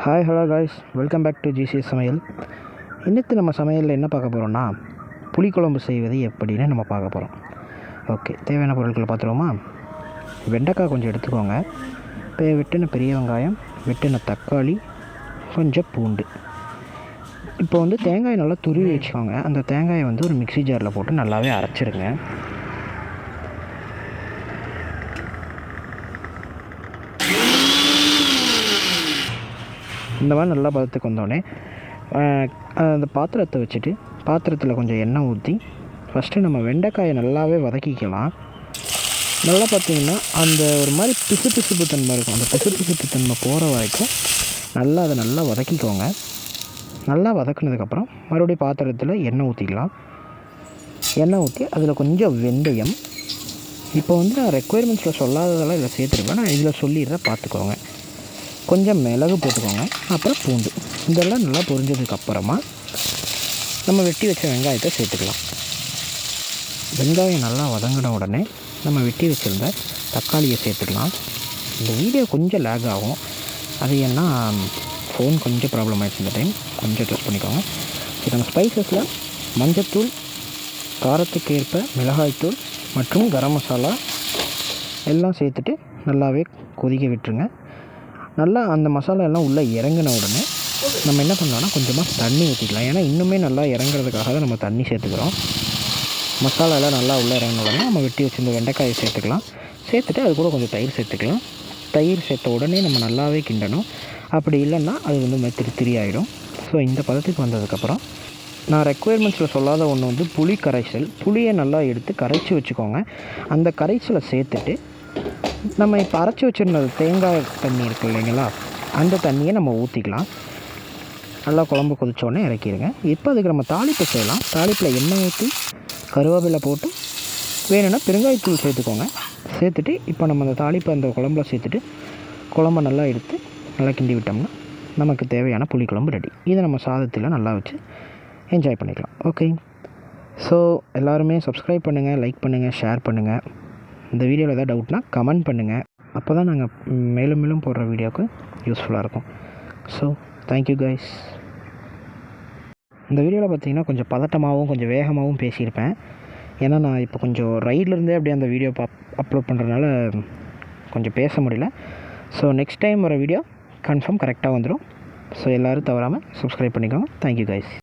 Hi hello guys, welcome back to GCS சமையல். இன்னைக்கு நம்ம சமையலில் என்ன பார்க்க போகிறோம்னா, புளிக்குழம்பு செய்வது எப்படின்னு நம்ம பார்க்க போகிறோம். ஓகே, தேவையான பொருட்களை பார்த்துருவோமா? வெண்டைக்காய் கொஞ்சம் எடுத்துக்கோங்க, வெட்டின பெரிய வெங்காயம், வெட்டின தக்காளி, கொஞ்சம் பூண்டு. இப்போ தேங்காய் நல்லா துருவி வச்சுக்கோங்க. அந்த தேங்காயை ஒரு மிக்ஸி ஜாரில் போட்டு நல்லாவே அரைச்சிருங்க. இந்த மாதிரி நல்லா பதத்துக்கு வந்தோடனே அந்த பாத்திரத்தை வச்சுட்டு பாத்திரத்தில் கொஞ்சம் எண்ணெய் ஊற்றி ஃபஸ்ட்டு நம்ம வெண்டைக்காயை நல்லாவே வதக்கிக்கலாம். நல்லா பார்த்திங்கன்னா அந்த ஒரு மாதிரி பிசுப்பு தன்மை இருக்கும். அந்த பிசுப்பு தன்மை போகிற வரைக்கும் அதை நல்லா வதக்கிக்கோங்க. நல்லா வதக்குனதுக்கப்புறம் மறுபடியும் பாத்திரத்தில் எண்ணெய் ஊற்றிக்கலாம். எண்ணெய் ஊற்றி அதில் கொஞ்சம் வெந்தயம். இப்போ நான் ரெக்குயர்மெண்ட்ஸில் சொல்லாததெல்லாம் இதில் சேர்த்துருப்பேன். நான் இதில் சொல்லிடுறேன், பார்த்துக்கோங்க. கொஞ்சம் மிளகு போட்டுக்கோங்க, அப்புறம் பூண்டு. இதெல்லாம் நல்லா பொரிஞ்சதுக்கப்புறமா நம்ம வெட்டி வச்ச வெங்காயத்தை சேர்த்துக்கலாம். வெங்காயம் நல்லா வதங்கின உடனே நம்ம வெட்டி வச்சுருந்த தக்காளியை சேர்த்துக்கலாம். இந்த வீடியோ கொஞ்சம் லேக் ஆகும், அது ஏன்னா ஃபோன் கொஞ்சம் ப்ராப்ளம் ஆகிடுச்சு. இந்த டைம் கொஞ்சம் ட்ரெஸ் பண்ணிக்கோங்க. இது நம்ம ஸ்பைசஸில் மஞ்சத்தூள், காரத்துக்கு ஏற்ப மிளகாய்த்தூள் மற்றும் கரம் மசாலா எல்லாம் சேர்த்துட்டு நல்லாவே கொதிக்க விட்டுருங்க. நல்லா அந்த மசாலா எல்லாம் உள்ளே இறங்கின உடனே நம்ம என்ன பண்ணலாம்னா கொஞ்சமாக தண்ணி ஊற்றிக்கலாம். ஏன்னா இன்னுமே நல்லா இறங்குறதுக்காக தான் நம்ம தண்ணி சேர்த்துக்கிறோம். மசாலாலாம் நல்லா உள்ளே இறங்கின உடனே நம்ம வெட்டி வச்சுருந்த வெண்டைக்காயை சேர்த்துக்கலாம். சேர்த்துட்டு அது கூட கொஞ்சம் தயிர் சேர்த்துக்கலாம். தயிர் சேர்த்த உடனே நம்ம நல்லாவே கிண்டணும். அப்படி இல்லைன்னா அது திரி ஆகிடும். ஸோ இந்த பதத்துக்கு வந்ததுக்கப்புறம் நான் ரெக்குயர்மெண்ட்ஸில் சொல்லாத ஒன்று புளி கரைசல். புளியை நல்லா எடுத்து கரைச்சி வச்சுக்கோங்க. அந்த கரைசலை சேர்த்துட்டு நம்ம இப்போ அரைச்சி வச்சுருந்தது தேங்காய் தண்ணி இருக்குது இல்லைங்களா, அந்த தண்ணியை நம்ம ஊற்றிக்கலாம். நல்லா குழம்பு கொதிச்சோடனே இறக்கிடுங்க. இப்போ அதுக்கு நம்ம தாளிப்பு செய்யலாம். தாளிப்பில் எண்ணெய் ஊற்றி கருவேப்பிலை போட்டு வேணும்னா பெருங்காயத்தூள் சேர்த்துக்கோங்க. சேர்த்துட்டு இப்போ நம்ம அந்த தாளிப்பை அந்த குழம்புல சேர்த்துட்டு குழம்பை நல்லா எடுத்து நல்லா கிண்டி விட்டோம்னா நமக்கு தேவையான புளிக்குழம்பு ரெடி. இதை நம்ம சாதத்தில் நல்லா வச்சு என்ஜாய் பண்ணிக்கலாம். ஓகே, ஸோ எல்லாருமே சப்ஸ்கிரைப் பண்ணுங்கள், லைக் பண்ணுங்கள், ஷேர் பண்ணுங்கள். இந்த வீடியோவில் ஏதாவது டவுட்னா கமெண்ட் பண்ணுங்கள். அப்போ தான் நாங்கள் மேலும் மேலும் போடுற வீடியோவுக்கு யூஸ்ஃபுல்லாக இருக்கும். So thank you guys. இந்த வீடியோவில் பார்த்தீங்கன்னா கொஞ்சம் பதட்டமாகவும் கொஞ்சம் வேகமாகவும் பேசியிருப்பேன். ஏன்னா நான் இப்போ கொஞ்சம் ரைட்லேருந்தே அப்படியே அந்த வீடியோ அப்லோட் பண்ணுறதுனால கொஞ்சம் பேச முடியல. ஸோ நெக்ஸ்ட் டைம் வர வீடியோ கன்ஃபார்ம் கரெக்டாக வந்துடும். ஸோ எல்லோரும் தவறாமல் சப்ஸ்கிரைப் பண்ணிக்கோங்க. Thank you guys.